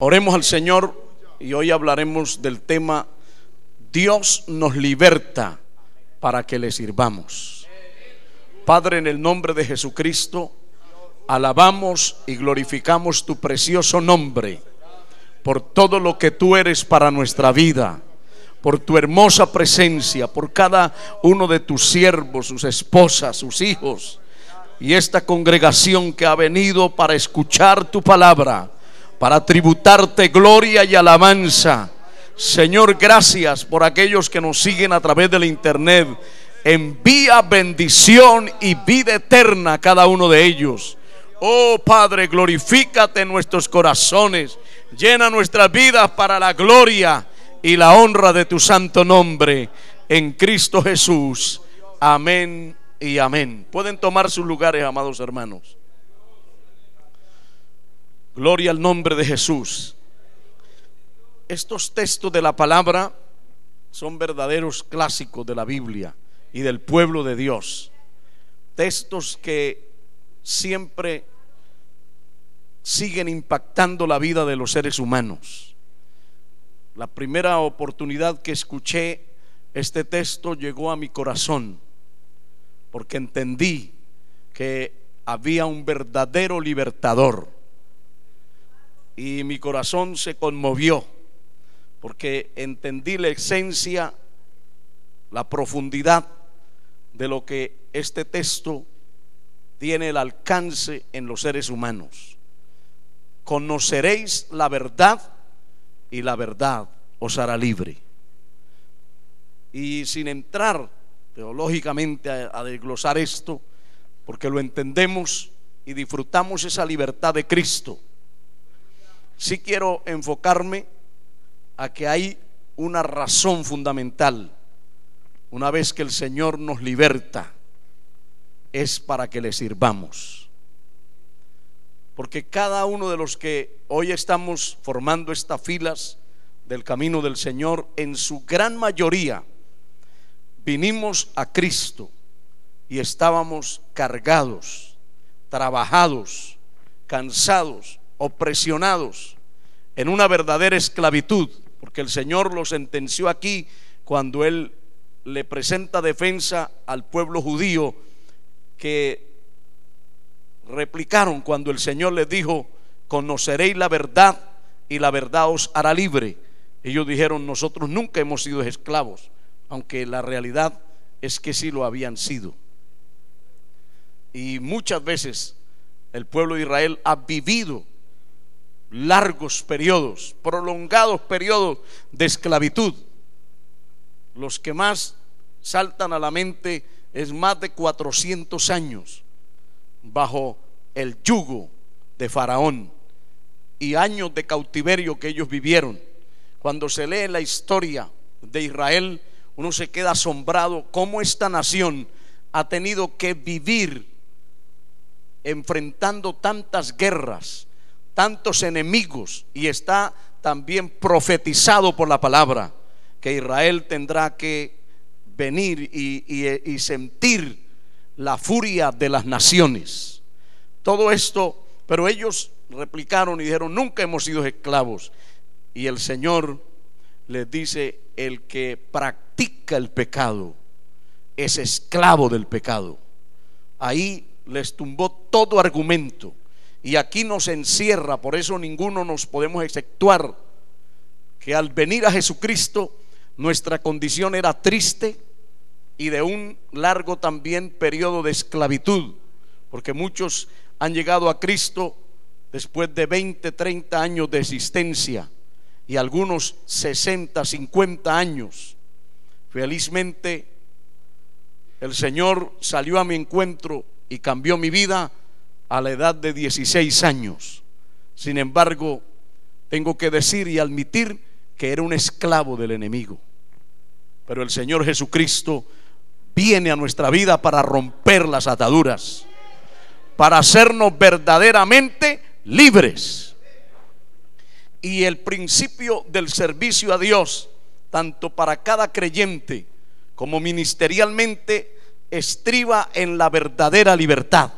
Oremos al Señor y hoy hablaremos del tema Dios nos liberta para que le sirvamos. Padre, en el nombre de Jesucristo, alabamos y glorificamos tu precioso nombre por todo lo que tú eres para nuestra vida, por tu hermosa presencia, por cada uno de tus siervos, sus esposas, sus hijos y esta congregación que ha venido para escuchar tu palabra, para tributarte gloria y alabanza. Señor, gracias por aquellos que nos siguen a través del internet. Envía bendición y vida eterna a cada uno de ellos. Oh Padre, glorifícate en nuestros corazones. Llena nuestras vidas para la gloria y la honra de tu santo nombre, en Cristo Jesús. Amén y amén. Pueden tomar sus lugares, amados hermanos. Gloria al nombre de Jesús. Estos textos de la palabra son verdaderos clásicos de la Biblia y del pueblo de Dios. Textos que siempre siguen impactando la vida de los seres humanos. La primera oportunidad que escuché este texto llegó a mi corazón, porque entendí que había un verdadero libertador. Y mi corazón se conmovió, porque entendí la esencia, la profundidad de lo que este texto tiene el alcance en los seres humanos. Conoceréis la verdad y la verdad os hará libre. Y sin entrar teológicamente a desglosar esto, porque lo entendemos y disfrutamos esa libertad de Cristo, sí quiero enfocarme a que hay una razón fundamental. Una vez que el Señor nos liberta, es para que le sirvamos. Porque cada uno de los que hoy estamos formando estas filas del camino del Señor, en su gran mayoría vinimos a Cristo y estábamos cargados, trabajados, cansados, opresionados en una verdadera esclavitud, porque el Señor lo sentenció aquí cuando Él le presenta defensa al pueblo judío, que replicaron cuando el Señor les dijo: conoceréis la verdad y la verdad os hará libre. Ellos dijeron: nosotros nunca hemos sido esclavos, aunque la realidad es que sí lo habían sido. Y muchas veces el pueblo de Israel ha vivido largos periodos, prolongados periodos de esclavitud. Los que más saltan a la mente es más de 400 años bajo el yugo de Faraón y años de cautiverio que ellos vivieron. Cuando se lee la historia de Israel, uno se queda asombrado cómo esta nación ha tenido que vivir enfrentando tantas guerras, tantos enemigos, y está también profetizado por la palabra que Israel tendrá que venir y sentir la furia de las naciones. Todo esto, pero ellos replicaron y dijeron: nunca hemos sido esclavos. Y el Señor les dice: el que practica el pecado es esclavo del pecado. Ahí les tumbó todo argumento. Y aquí nos encierra, por eso ninguno nos podemos exceptuar, que al venir a Jesucristo nuestra condición era triste y de un largo también periodo de esclavitud, porque muchos han llegado a Cristo después de 20, 30 años de existencia y algunos 60, 50 años. Felizmente el Señor salió a mi encuentro y cambió mi vida a la edad de 16 años. Sin embargo, tengo que decir y admitir que era un esclavo del enemigo. Pero el Señor Jesucristo viene a nuestra vida para romper las ataduras, para hacernos verdaderamente libres. Y el principio del servicio a Dios, tanto para cada creyente como ministerialmente, estriba en la verdadera libertad.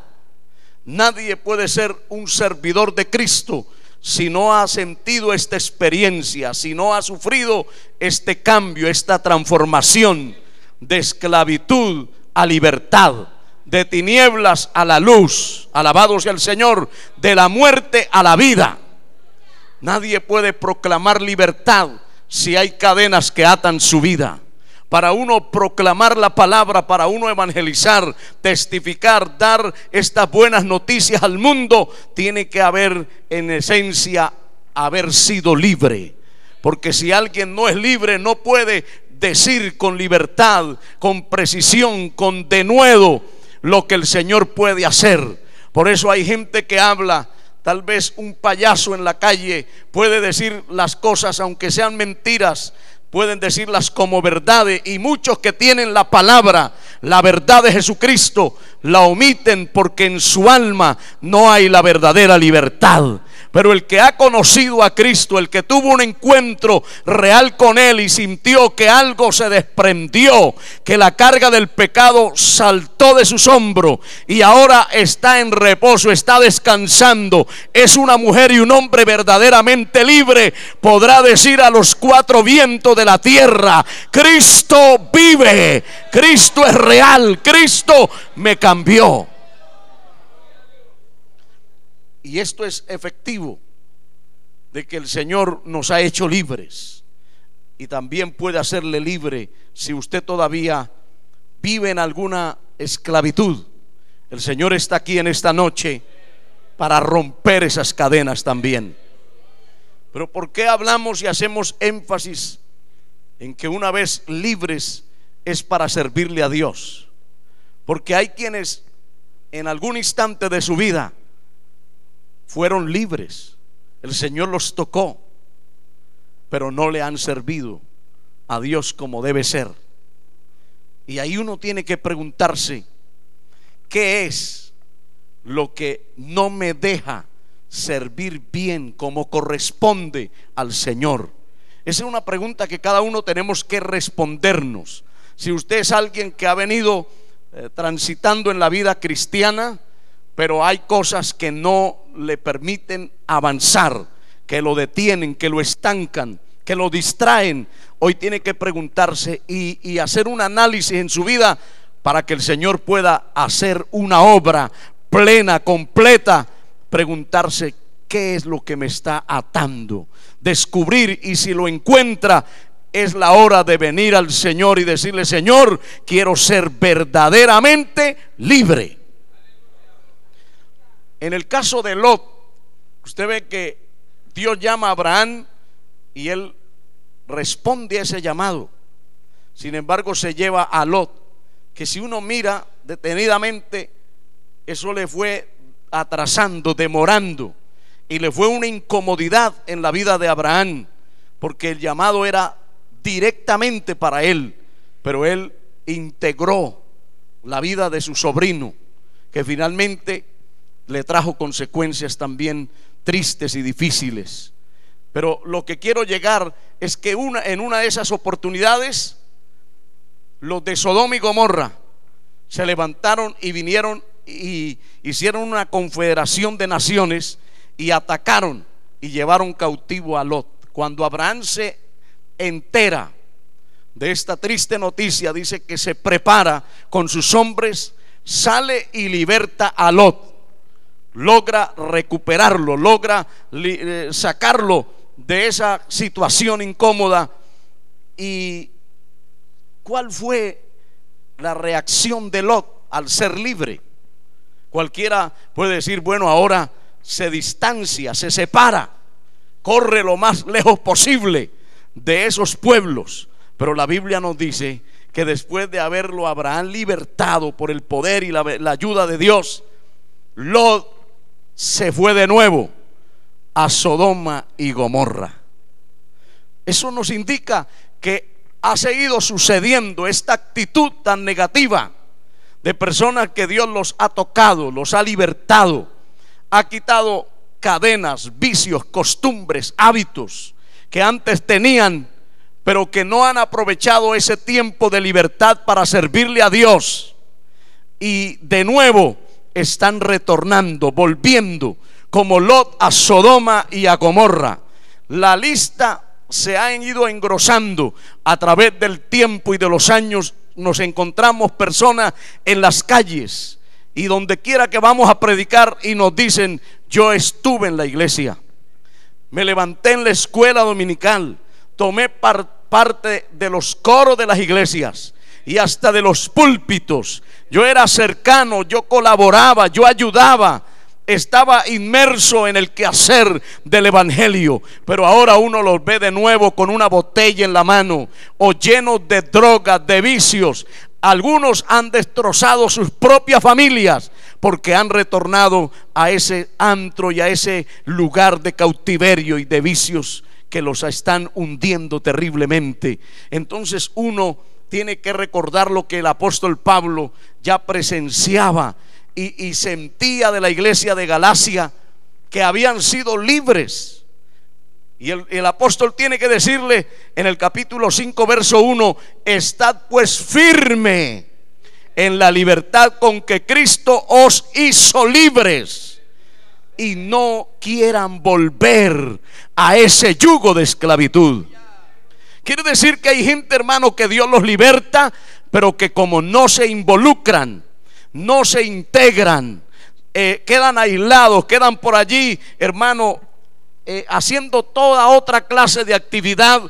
Nadie puede ser un servidor de Cristo si no ha sentido esta experiencia, si no ha sufrido este cambio, esta transformación de esclavitud a libertad, de tinieblas a la luz, alabado sea el Señor, de la muerte a la vida. Nadie puede proclamar libertad si hay cadenas que atan su vida. Para uno proclamar la palabra, para uno evangelizar, testificar, dar estas buenas noticias al mundo, tiene que haber en esencia haber sido libre. Porque si alguien no es libre, no puede decir con libertad, con precisión, con denuedo lo que el Señor puede hacer. Por eso hay gente que habla. Tal vez un payaso en la calle puede decir las cosas, aunque sean mentiras, pueden decirlas como verdades, y muchos que tienen la palabra, la verdad de Jesucristo, la omiten porque en su alma no hay la verdadera libertad. Pero el que ha conocido a Cristo, el que tuvo un encuentro real con Él y sintió que algo se desprendió, que la carga del pecado saltó de sus hombros y ahora está en reposo, está descansando, es una mujer y un hombre verdaderamente libre, podrá decir a los cuatro vientos de la tierra: Cristo vive, Cristo es real, Cristo me cambió. Y esto es efectivo de que el Señor nos ha hecho libres, y también puede hacerle libre si usted todavía vive en alguna esclavitud. El Señor está aquí en esta noche para romper esas cadenas también. Pero ¿por qué hablamos y hacemos énfasis en que una vez libres es para servirle a Dios? Porque hay quienes en algún instante de su vida fueron libres, el Señor los tocó, pero no le han servido a Dios como debe ser. Y ahí uno tiene que preguntarse: ¿qué es lo que no me deja servir bien como corresponde al Señor? Esa es una pregunta que cada uno tenemos que respondernos. Si usted es alguien que ha venido transitando en la vida cristiana, pero hay cosas que no le permiten avanzar, que lo detienen, que lo estancan, que lo distraen, hoy tiene que preguntarse y hacer un análisis en su vida para que el Señor pueda hacer una obra plena, completa. Preguntarse: ¿qué es lo que me está atando? Descubrir, y si lo encuentra, es la hora de venir al Señor y decirle: Señor, quiero ser verdaderamente libre. En el caso de Lot, usted ve que Dios llama a Abraham y él responde a ese llamado. Sin embargo, se lleva a Lot, que si uno mira detenidamente, eso le fue atrasando, demorando, y le fue una incomodidad en la vida de Abraham, porque el llamado era directamente para él, pero él integró la vida de su sobrino, que finalmente le trajo consecuencias también tristes y difíciles. Pero lo que quiero llegar es que en una de esas oportunidades, los de Sodoma y Gomorra se levantaron y vinieron y hicieron una confederación de naciones y atacaron y llevaron cautivo a Lot. Cuando Abraham se entera de esta triste noticia, dice que se prepara con sus hombres, sale y liberta a Lot. Logra recuperarlo, logra sacarlo de esa situación incómoda. ¿Y cuál fue la reacción de Lot al ser libre? Cualquiera puede decir: bueno, ahora se distancia, se separa, corre lo más lejos posible de esos pueblos. Pero la Biblia nos dice que después de haberlo Abraham libertado por el poder y la ayuda de Dios, Lot se fue de nuevo a Sodoma y Gomorra. Eso nos indica que ha seguido sucediendo esta actitud tan negativa de personas que Dios los ha tocado, los ha libertado, ha quitado cadenas, vicios, costumbres, hábitos que antes tenían, pero que no han aprovechado ese tiempo de libertad para servirle a Dios, y de nuevo están retornando, volviendo como Lot a Sodoma y a Gomorra. La lista se ha ido engrosando a través del tiempo y de los años. Nos encontramos personas en las calles y donde quiera que vamos a predicar y nos dicen: yo estuve en la iglesia, me levanté en la escuela dominical, tomé parte de los coros de las iglesias y hasta de los púlpitos. Yo era cercano, yo colaboraba, yo ayudaba, estaba inmerso en el quehacer del evangelio. Pero ahora uno los ve de nuevo con una botella en la mano, o llenos de drogas, de vicios. Algunos han destrozado sus propias familias porque han retornado a ese antro y a ese lugar de cautiverio y de vicios que los están hundiendo terriblemente. Entonces uno tiene que recordar lo que el apóstol Pablo ya presenciaba y sentía de la iglesia de Galacia, que habían sido libres. Y el apóstol tiene que decirle en el capítulo 5 verso 1: estad pues firme en la libertad con que Cristo os hizo libres, y no quieran volver a ese yugo de esclavitud. Quiere decir que hay gente, hermano, que Dios los liberta, pero que como no se involucran, no se integran, quedan aislados, quedan por allí, hermano, haciendo toda otra clase de actividad,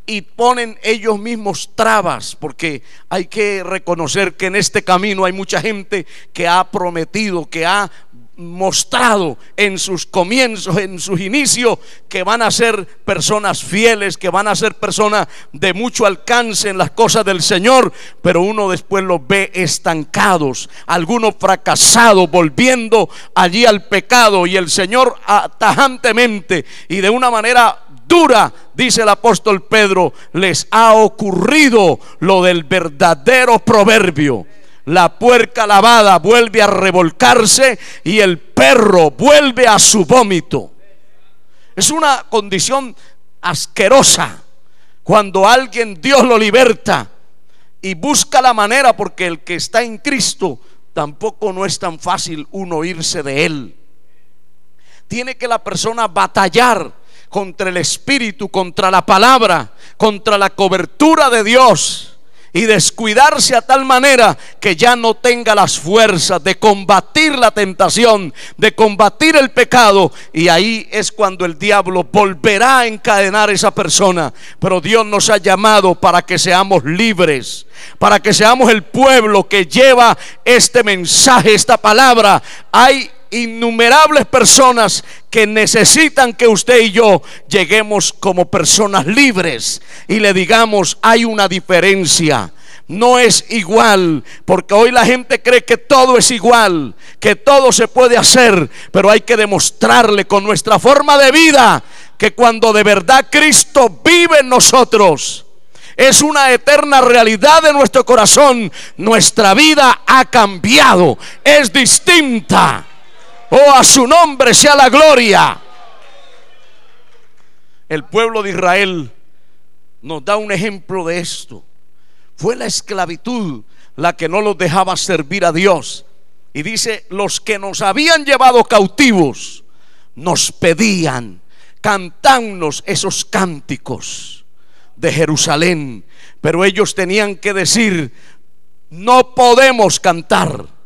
y ponen ellos mismos trabas. Porque hay que reconocer que en este camino hay mucha gente que ha prometido, que ha mostrado en sus comienzos, en sus inicios, que van a ser personas fieles, que van a ser personas de mucho alcance en las cosas del Señor, pero uno después los ve estancados, algunos fracasados, volviendo allí al pecado. Y el Señor tajantemente y de una manera dura, dice el apóstol Pedro, les ha ocurrido lo del verdadero proverbio: la puerca lavada vuelve a revolcarse y el perro vuelve a su vómito. Es una condición asquerosa cuando alguien, Dios lo liberta y busca la manera, porque el que está en Cristo tampoco no es tan fácil uno irse de él. Tiene que la persona batallar contra el Espíritu, contra la palabra, contra la cobertura de Dios, y descuidarse a tal manera que ya no tenga las fuerzas de combatir la tentación, de combatir el pecado. Y ahí es cuando el diablo volverá a encadenar a esa persona. Pero Dios nos ha llamado para que seamos libres, para que seamos el pueblo que lleva este mensaje, esta palabra. Hay innumerables personas que necesitan que usted y yo lleguemos como personas libres y le digamos: hay una diferencia, no es igual. Porque hoy la gente cree que todo es igual, que todo se puede hacer, pero hay que demostrarle con nuestra forma de vida que cuando de verdad Cristo vive en nosotros, es una eterna realidad de nuestro corazón, nuestra vida ha cambiado, es distinta. Oh, a su nombre sea la gloria. El pueblo de Israel nos da un ejemplo de esto. Fue la esclavitud la que no los dejaba servir a Dios. Y dice: los que nos habían llevado cautivos nos pedían: cantadnos esos cánticos de Jerusalén. Pero ellos tenían que decir: no podemos cantar,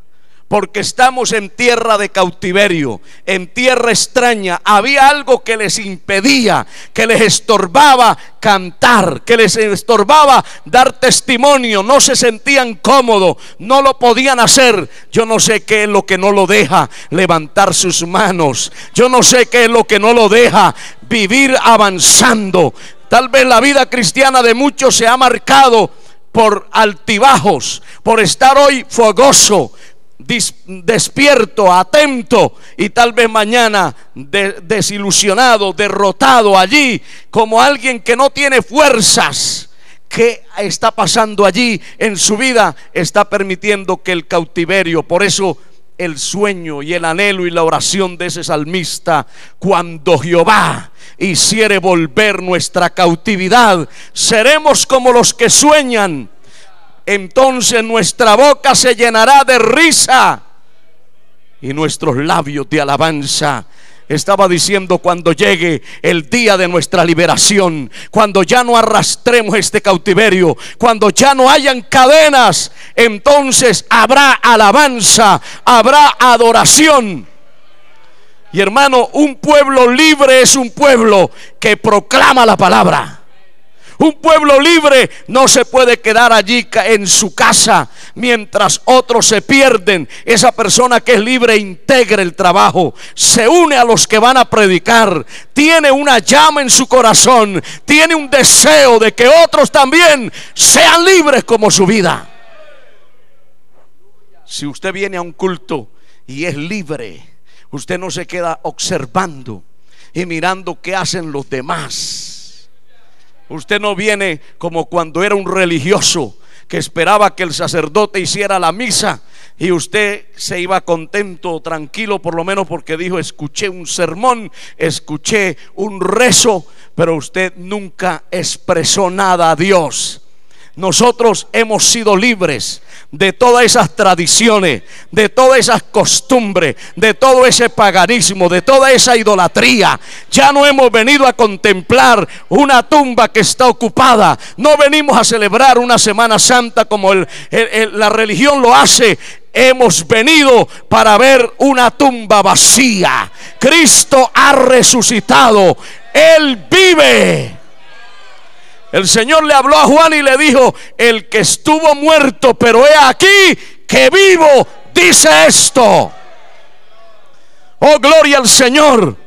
porque estamos en tierra de cautiverio, en tierra extraña. Había algo que les impedía, que les estorbaba cantar, que les estorbaba dar testimonio. No se sentían cómodos, no lo podían hacer. Yo no sé qué es lo que no lo deja levantar sus manos. Yo no sé qué es lo que no lo deja vivir avanzando. Tal vez la vida cristiana de muchos se ha marcado por altibajos, por estar hoy fogoso, despierto, atento, y tal vez mañana desilusionado, derrotado allí, como alguien que no tiene fuerzas. ¿Qué está pasando allí en su vida? Está permitiendo que el cautiverio. Por eso el sueño y el anhelo y la oración de ese salmista: cuando Jehová hiciere volver nuestra cautividad, seremos como los que sueñan. Entonces nuestra boca se llenará de risa y nuestros labios de alabanza. Estaba diciendo: cuando llegue el día de nuestra liberación, cuando ya no arrastremos este cautiverio, cuando ya no hayan cadenas, entonces habrá alabanza, habrá adoración. Y hermano, un pueblo libre es un pueblo que proclama la palabra. Un pueblo libre no se puede quedar allí en su casa mientras otros se pierden. Esa persona que es libre integra el trabajo, se une a los que van a predicar, tiene una llama en su corazón, tiene un deseo de que otros también sean libres como su vida. Si usted viene a un culto y es libre, usted no se queda observando y mirando qué hacen los demás. Usted no viene como cuando era un religioso que esperaba que el sacerdote hiciera la misa y usted se iba contento, tranquilo, por lo menos porque dijo: escuché un sermón, escuché un rezo, pero usted nunca expresó nada a Dios. Nosotros hemos sido libres de todas esas tradiciones, de todas esas costumbres, de todo ese paganismo, de toda esa idolatría. Ya no hemos venido a contemplar una tumba que está ocupada. No venimos a celebrar una Semana Santa como la religión lo hace. Hemos venido para ver una tumba vacía. Cristo ha resucitado. Él vive. El Señor le habló a Juan y le dijo: el que estuvo muerto, pero he aquí que vivo, dice esto. Oh, gloria al Señor.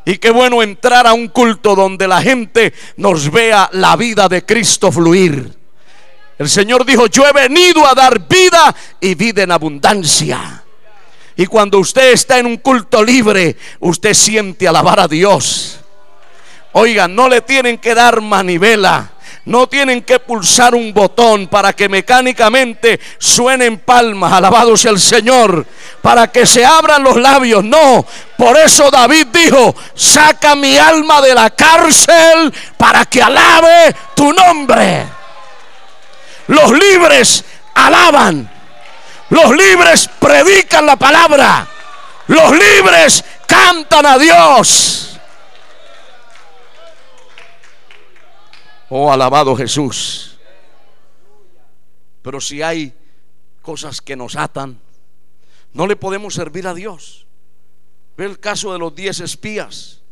Y qué bueno entrar a un culto donde la gente nos vea la vida de Cristo fluir. El Señor dijo: yo he venido a dar vida y vida en abundancia. Y cuando usted está en un culto libre, usted siente alabar a Dios. Oigan, no le tienen que dar manivela, no tienen que pulsar un botón para que mecánicamente suenen palmas, alabado sea el Señor, para que se abran los labios. No, por eso David dijo: saca mi alma de la cárcel para que alabe tu nombre. Los libres alaban, los libres predican la palabra, los libres cantan a Dios. Oh, alabado Jesús. Pero si hay cosas que nos atan, no le podemos servir a Dios. Ve el caso de los 10 espías.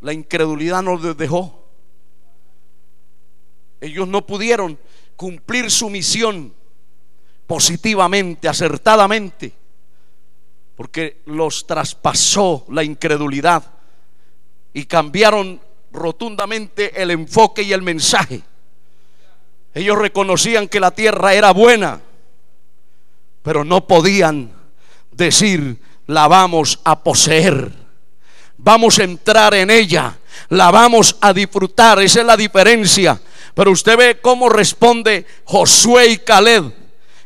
La incredulidad nos dejó. Ellos no pudieron cumplir su misión positivamente, acertadamente, porque los traspasó la incredulidad y cambiaron rotundamente el enfoque y el mensaje. Ellos reconocían que la tierra era buena, pero no podían decir: la vamos a poseer, vamos a entrar en ella, la vamos a disfrutar. Esa es la diferencia. Pero usted ve cómo responde Josué y Caleb,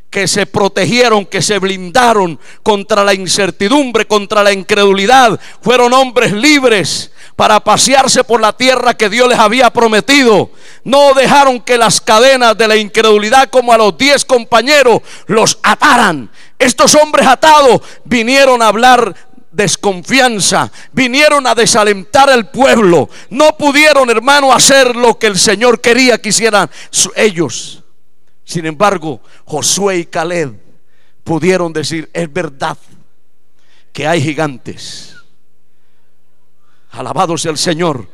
que se protegieron, que se blindaron contra la incertidumbre, contra la incredulidad. Fueron hombres libres para pasearse por la tierra que Dios les había prometido. No dejaron que las cadenas de la incredulidad, como a los 10 compañeros, los ataran. Estos hombres atados vinieron a hablar desconfianza, vinieron a desalentar al pueblo. No pudieron, hermano, hacer lo que el Señor quería que hicieran ellos. Sin embargo, Josué y Caleb pudieron decir: es verdad que hay gigantes, alabado sea el Señor,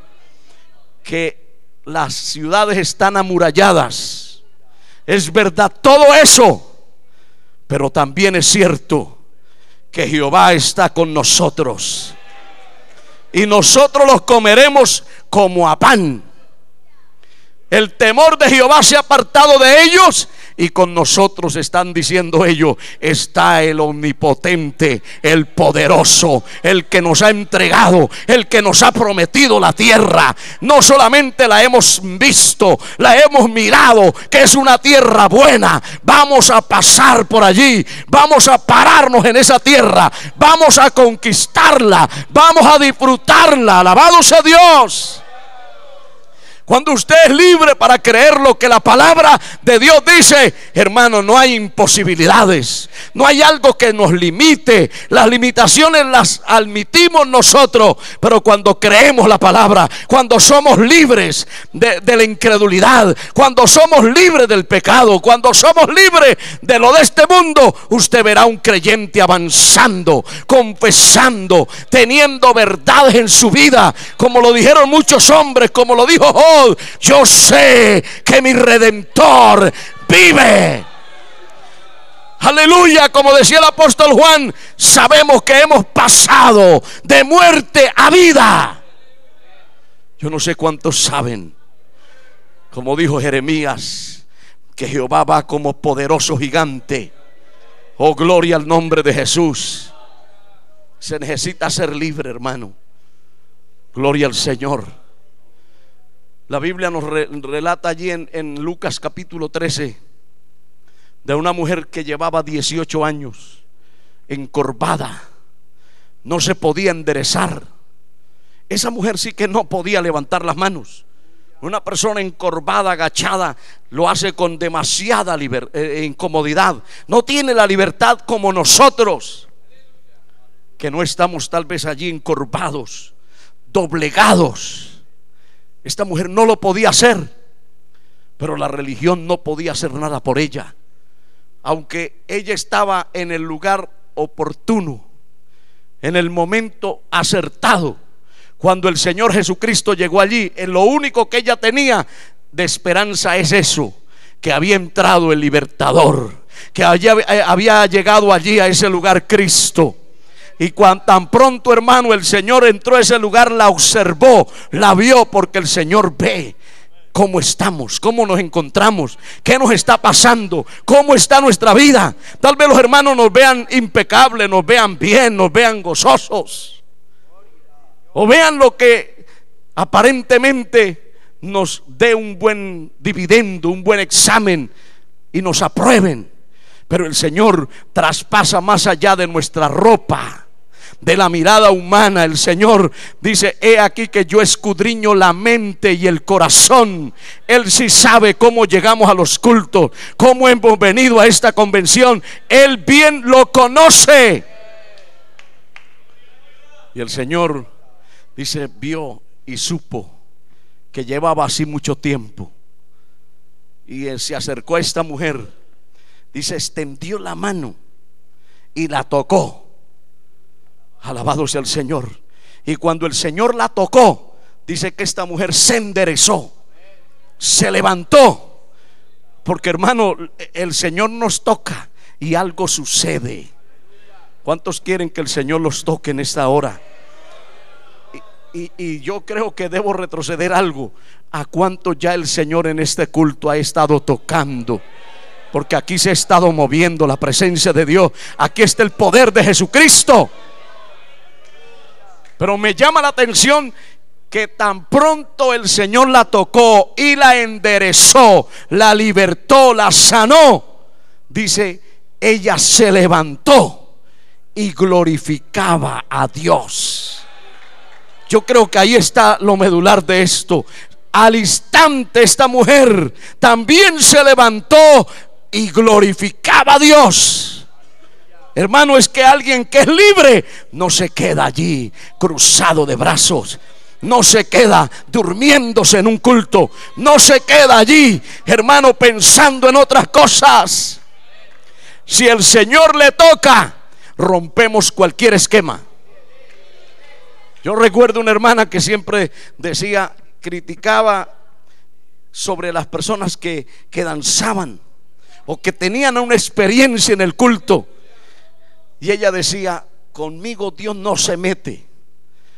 que las ciudades están amuralladas, es verdad todo eso, pero también es cierto que Jehová está con nosotros y nosotros los comeremos como a pan. El temor de Jehová se ha apartado de ellos, y con nosotros, están diciendo ellos, está el omnipotente, el poderoso, el que nos ha entregado, el que nos ha prometido la tierra. No solamente la hemos visto, la hemos mirado, que es una tierra buena. Vamos a pasar por allí, vamos a pararnos en esa tierra, vamos a conquistarla, vamos a disfrutarla. Alabado sea Dios. Cuando usted es libre para creer lo que la palabra de Dios dice, hermano, no hay imposibilidades, no hay algo que nos limite. Las limitaciones las admitimos nosotros, pero cuando creemos la palabra, cuando somos libres de la incredulidad, cuando somos libres del pecado, cuando somos libres de lo de este mundo, usted verá un creyente avanzando, confesando, teniendo verdades en su vida, como lo dijeron muchos hombres, como lo dijo Job: yo sé que mi Redentor vive. Aleluya. Como decía el apóstol Juan, sabemos que hemos pasado de muerte a vida. Yo no sé cuántos saben, como dijo Jeremías, que Jehová va como poderoso gigante. Oh, gloria al nombre de Jesús. Se necesita ser libre, hermano. Gloria al Señor. La Biblia nos relata allí en Lucas capítulo 13 de una mujer que llevaba 18 años encorvada, no se podía enderezar. Esa mujer sí que no podía levantar las manos. Una persona encorvada, agachada, lo hace con demasiada incomodidad. No tiene la libertad como nosotros, que no estamos tal vez allí encorvados, doblegados. Esta mujer no lo podía hacer, pero la religión no podía hacer nada por ella. Aunque ella estaba en el lugar oportuno, en el momento acertado, cuando el Señor Jesucristo llegó allí, en lo único que ella tenía de esperanza es eso: que había entrado el libertador, que había llegado allí a ese lugar Cristo. Y cuando tan pronto, hermano, el Señor entró a ese lugar, la observó, la vio, porque el Señor ve cómo estamos, cómo nos encontramos, qué nos está pasando, cómo está nuestra vida. Tal vez los hermanos nos vean impecables, nos vean bien, nos vean gozosos, o vean lo que aparentemente nos dé un buen dividendo, un buen examen, y nos aprueben. Pero el Señor traspasa más allá de nuestra ropa, de la mirada humana. El Señor dice: he aquí que yo escudriño la mente y el corazón. Él sí sabe cómo llegamos a los cultos, cómo hemos venido a esta convención. Él bien lo conoce. Y el Señor dice, vio y supo que llevaba así mucho tiempo. Y él se acercó a esta mujer, dice, extendió la mano y la tocó. Alabado sea el Señor. Y cuando el Señor la tocó, dice que esta mujer se enderezó, se levantó. Porque, hermano, el Señor nos toca y algo sucede. ¿Cuántos quieren que el Señor los toque en esta hora? Y yo creo que debo retroceder algo. ¿A cuánto ya el Señor en este culto ha estado tocando? Porque aquí se ha estado moviendo la presencia de Dios. Aquí está el poder de Jesucristo. Pero me llama la atención que tan pronto el Señor la tocó y la enderezó, la libertó, la sanó, dice, ella se levantó y glorificaba a Dios. Yo creo que ahí está lo medular de esto. Al instante esta mujer también se levantó y glorificaba a Dios. Hermano, es que alguien que es libre no se queda allí cruzado de brazos, no se queda durmiéndose en un culto, no se queda allí, hermano, pensando en otras cosas. Si el Señor le toca, rompemos cualquier esquema. Yo recuerdo una hermana que siempre decía, criticaba sobre las personas que danzaban o que tenían una experiencia en el culto. Y ella decía, conmigo Dios no se mete,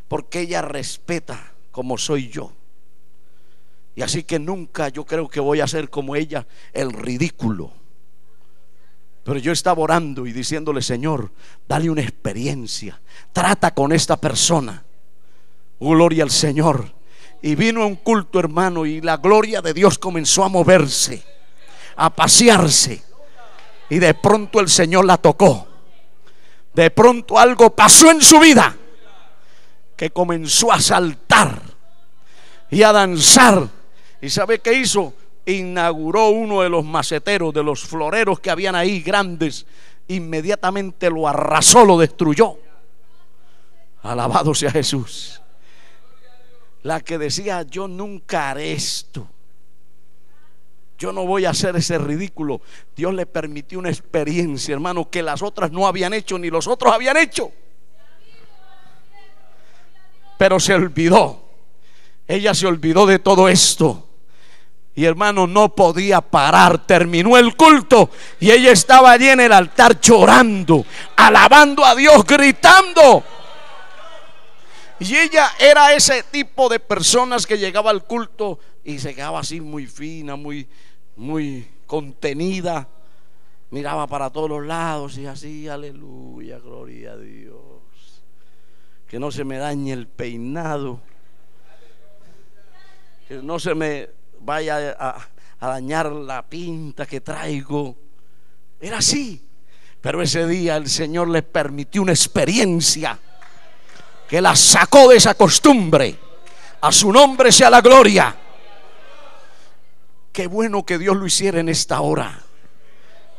porque ella respeta como soy yo. Y así que nunca yo creo que voy a ser como ella, el ridículo. Pero yo estaba orando y diciéndole, Señor, dale una experiencia, trata con esta persona. Gloria al Señor. Y vino a un culto, hermano, y la gloria de Dios comenzó a moverse, a pasearse. Y de pronto el Señor la tocó. De pronto algo pasó en su vida, que comenzó a saltar y a danzar. ¿Y sabe qué hizo? Inauguró uno de los maceteros, de los floreros que habían ahí grandes. Inmediatamente lo arrasó, lo destruyó. Alabado sea Jesús. La que decía: yo nunca haré esto, yo no voy a hacer ese ridículo, Dios le permitió una experiencia, hermano, que las otras no habían hecho, ni los otros habían hecho. Pero se olvidó. Ella se olvidó de todo esto. Y hermano, no podía parar. Terminó el culto y ella estaba allí en el altar llorando, alabando a Dios, gritando. Y ella era ese tipo de personas que llegaba al culto y se quedaba así muy fina, muy contenida. Miraba para todos los lados y así: aleluya, gloria a Dios. Que no se me dañe el peinado, que no se me vaya a dañar la pinta que traigo. Era así. Pero ese día el Señor le permitió una experiencia que la sacó de esa costumbre. A su nombre sea la gloria. Qué bueno que Dios lo hiciera en esta hora,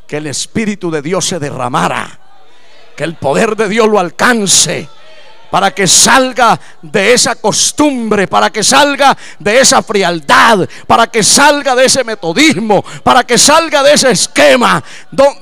que el Espíritu de Dios se derramara, que el poder de Dios lo alcance, para que salga de esa costumbre, para que salga de esa frialdad, para que salga de ese metodismo, para que salga de ese esquema.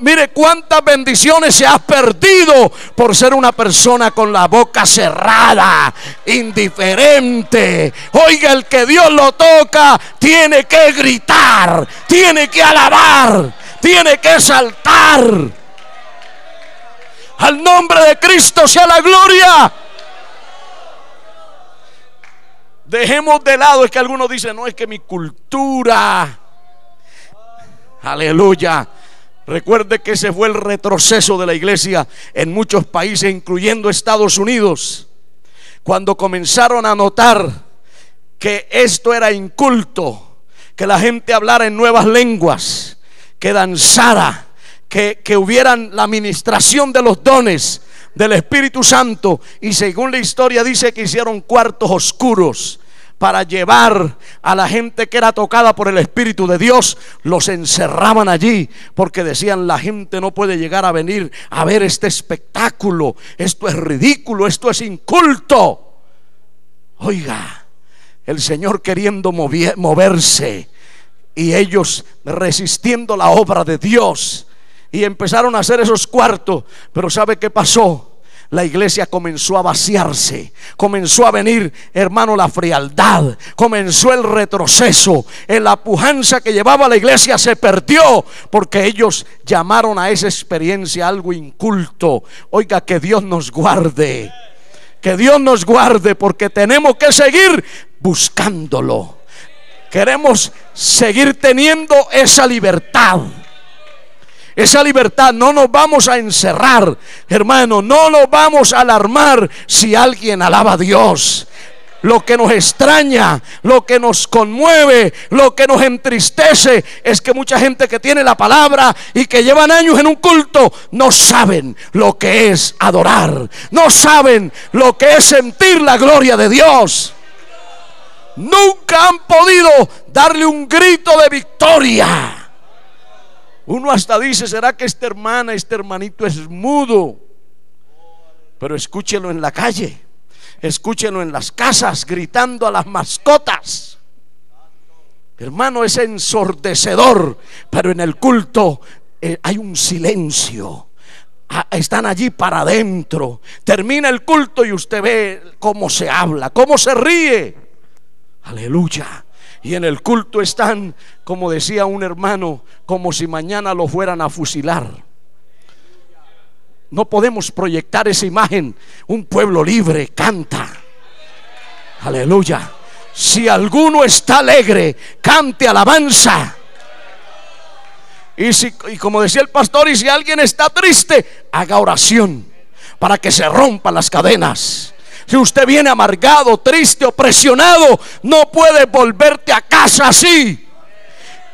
Mire cuántas bendiciones se ha perdido por ser una persona con la boca cerrada, indiferente. Oiga, el que Dios lo toca tiene que gritar, tiene que alabar, tiene que saltar. Al nombre de Cristo sea la gloria. Dejemos de lado, es que algunos dicen: no, es que mi cultura. Aleluya. Recuerde que ese fue el retroceso de la iglesia en muchos países, incluyendo Estados Unidos, cuando comenzaron a notar que esto era inculto, que la gente hablara en nuevas lenguas, que danzara, que hubieran la ministración de los dones del Espíritu Santo. Y según la historia dice que hicieron cuartos oscuros para llevar a la gente que era tocada por el Espíritu de Dios. Los encerraban allí porque decían: la gente no puede llegar a venir a ver este espectáculo, esto es ridículo, esto es inculto. Oiga, el Señor queriendo moverse y ellos resistiendo la obra de Dios, y empezaron a hacer esos cuartos. Pero ¿sabe qué pasó? La iglesia comenzó a vaciarse, comenzó a venir, hermano, la frialdad, comenzó el retroceso. En la pujanza que llevaba la iglesia se perdió, porque ellos llamaron a esa experiencia algo inculto. Oiga, que Dios nos guarde, que Dios nos guarde, porque tenemos que seguir buscándolo. Queremos seguir teniendo esa libertad. Esa libertad, no nos vamos a encerrar, hermano, no nos vamos a alarmar si alguien alaba a Dios. Lo que nos extraña, lo que nos conmueve, lo que nos entristece es que mucha gente que tiene la palabra y que llevan años en un culto no saben lo que es adorar, no saben lo que es sentir la gloria de Dios. Nunca han podido darle un grito de victoria. Uno hasta dice: ¿será que esta hermana, este hermanito es mudo? Pero escúchelo en la calle, escúchelo en las casas, gritando a las mascotas. Hermano, es ensordecedor. Pero en el culto hay un silencio. Están allí para adentro. Termina el culto y usted ve cómo se habla, cómo se ríe. Aleluya. Y en el culto están, como decía un hermano, como si mañana lo fueran a fusilar. No podemos proyectar esa imagen. Un pueblo libre canta. Aleluya. Si alguno está alegre, cante alabanza. Y como decía el pastor, y si alguien está triste, haga oración para que se rompan las cadenas. Si usted viene amargado, triste o presionado, no puede volverte a casa así.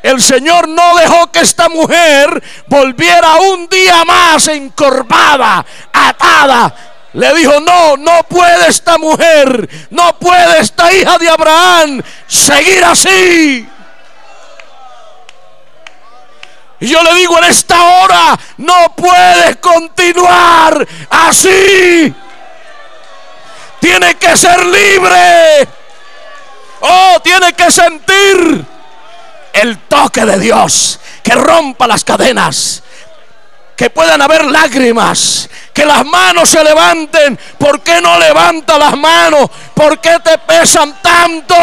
El Señor no dejó que esta mujer volviera un día más encorvada, atada. Le dijo: no puede esta mujer, no puede esta hija de Abraham seguir así. Y yo le digo en esta hora: no puedes continuar así. Tiene que ser libre. Oh, tiene que sentir el toque de Dios que rompa las cadenas, que puedan haber lágrimas, que las manos se levanten. ¿Por qué no levanta las manos? ¿Por qué te pesan tanto?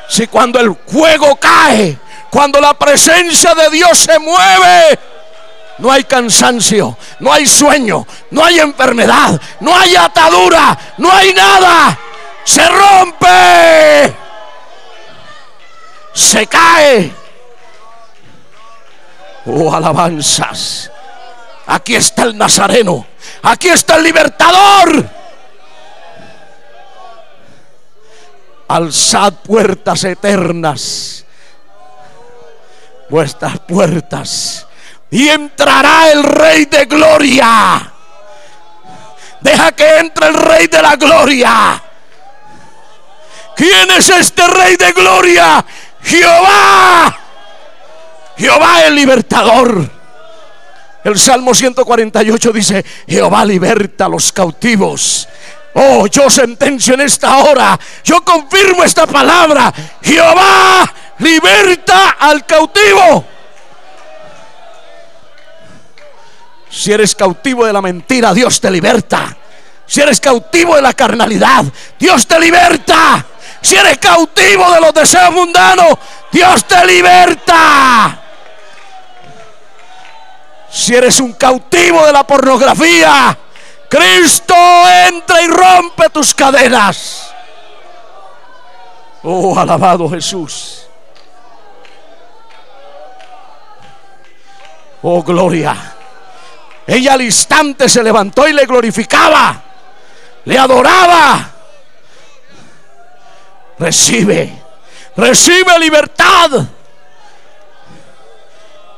Si cuando el fuego cae, cuando la presencia de Dios se mueve, no hay cansancio, no hay sueño, no hay enfermedad, no hay atadura, no hay nada. Se rompe, se cae. Oh, alabanzas. Aquí está el Nazareno, aquí está el libertador. Alzad puertas eternas vuestras puertas, y entrará el Rey de Gloria. Deja que entre el Rey de la Gloria. ¿Quién es este Rey de Gloria? Jehová. Jehová el libertador. El Salmo 148 dice: Jehová liberta a los cautivos. Oh, yo sentencio en esta hora, yo confirmo esta palabra: Jehová liberta al cautivo. Si eres cautivo de la mentira, Dios te liberta. Si eres cautivo de la carnalidad, Dios te liberta. Si eres cautivo de los deseos mundanos, Dios te liberta. Si eres un cautivo de la pornografía, Cristo entra y rompe tus cadenas. Oh, alabado Jesús. Oh, gloria. Ella al instante se levantó y le glorificaba, le adoraba. Recibe libertad.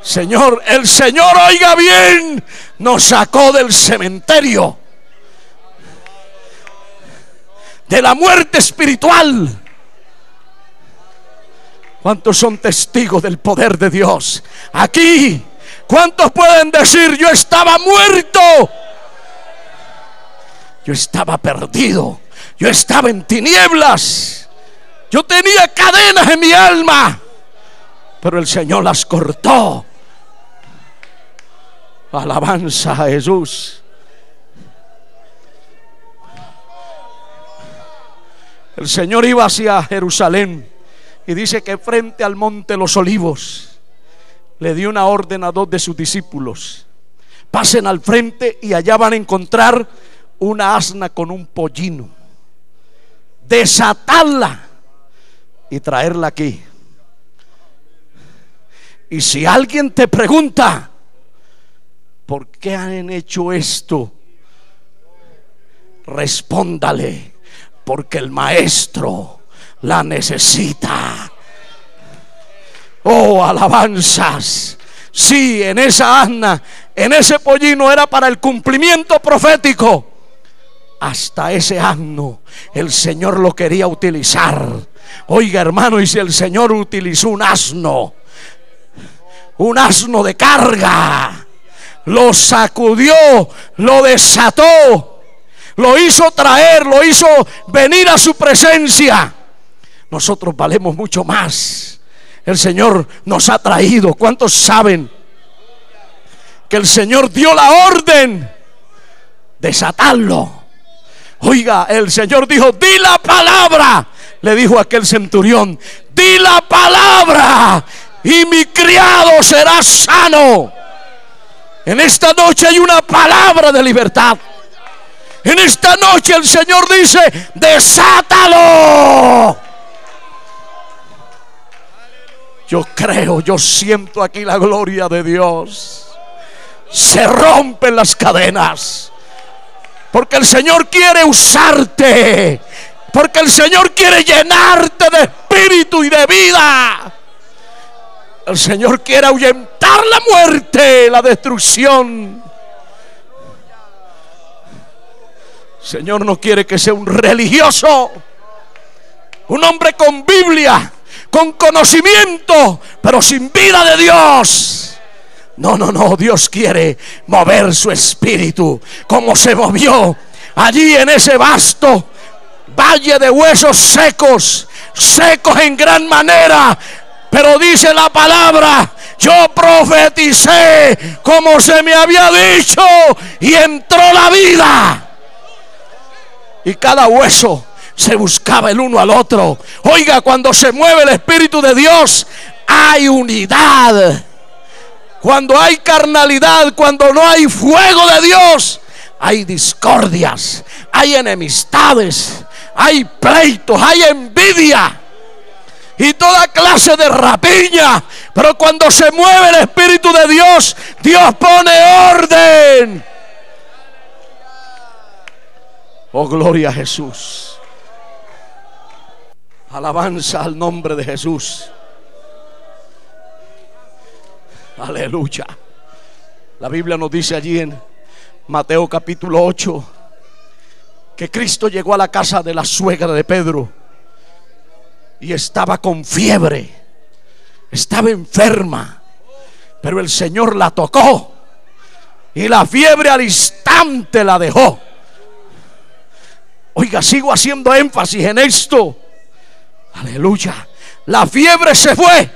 Señor, el Señor, oiga bien, nos sacó del cementerio, de la muerte espiritual. ¿Cuántos son testigos del poder de Dios aquí? ¿Cuántos pueden decir: yo estaba muerto, yo estaba perdido, yo estaba en tinieblas, yo tenía cadenas en mi alma, pero el Señor las cortó? Alabanza a Jesús. El Señor iba hacia Jerusalén y dice que frente al monte Los Olivos le dio una orden a 2 de sus discípulos: pasen al frente y allá van a encontrar una asna con un pollino. Desatarla y traerla aquí. Y si alguien te pregunta: ¿por qué han hecho esto?, respóndale: porque el maestro la necesita. Oh, alabanzas. Sí, en esa asna, en ese pollino, era para el cumplimiento profético. Hasta ese asno el Señor lo quería utilizar. Oiga, hermano, y si el Señor utilizó un asno de carga, lo sacudió, lo desató, lo hizo traer, lo hizo venir a su presencia, nosotros valemos mucho más. El Señor nos ha traído. ¿Cuántos saben que el Señor dio la orden de desatarlo? Oiga, el Señor dijo: di la palabra. Le dijo a aquel centurión: di la palabra y mi criado será sano. En esta noche hay una palabra de libertad. En esta noche el Señor dice: desátalo. Yo creo, yo siento aquí la gloria de Dios. Se rompen las cadenas, porque el Señor quiere usarte, porque el Señor quiere llenarte de espíritu y de vida. El Señor quiere ahuyentar la muerte, la destrucción. El Señor no quiere que sea un religioso, un hombre con Biblia, con conocimiento, pero sin vida de Dios. No, Dios quiere mover su espíritu como se movió allí en ese vasto valle de huesos secos, secos en gran manera. Pero dice la palabra: yo profeticé como se me había dicho, y entró la vida. Y cada hueso se buscaba el uno al otro. Oiga, cuando se mueve el Espíritu de Dios, hay unidad. Cuando hay carnalidad, cuando no hay fuego de Dios, hay discordias, hay enemistades, hay pleitos, hay envidia y toda clase de rapiña. Pero cuando se mueve el Espíritu de Dios, Dios pone orden. Oh, gloria a Jesús. Alabanza al nombre de Jesús. Aleluya. La Biblia nos dice allí en Mateo capítulo 8 que Cristo llegó a la casa de la suegra de Pedro y estaba con fiebre, estaba enferma, pero el Señor la tocó y la fiebre al instante la dejó. Oiga, sigo haciendo énfasis en esto. Aleluya. La fiebre se fue,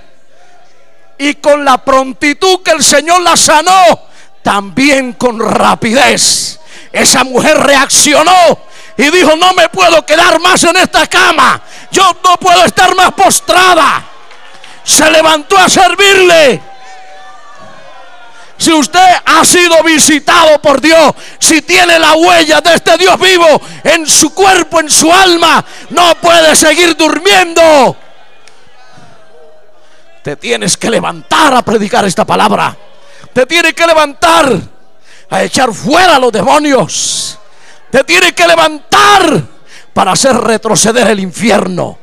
y con la prontitud que el Señor la sanó, también con rapidez esa mujer reaccionó y dijo: no me puedo quedar más en esta cama, yo no puedo estar más postrada. Se levantó a servirle. Si usted ha sido visitado por Dios, si tiene la huella de este Dios vivo en su cuerpo, en su alma, no puede seguir durmiendo. Te tienes que levantar a predicar esta palabra. Te tienes que levantar a echar fuera a los demonios. Te tienes que levantar para hacer retroceder el infierno.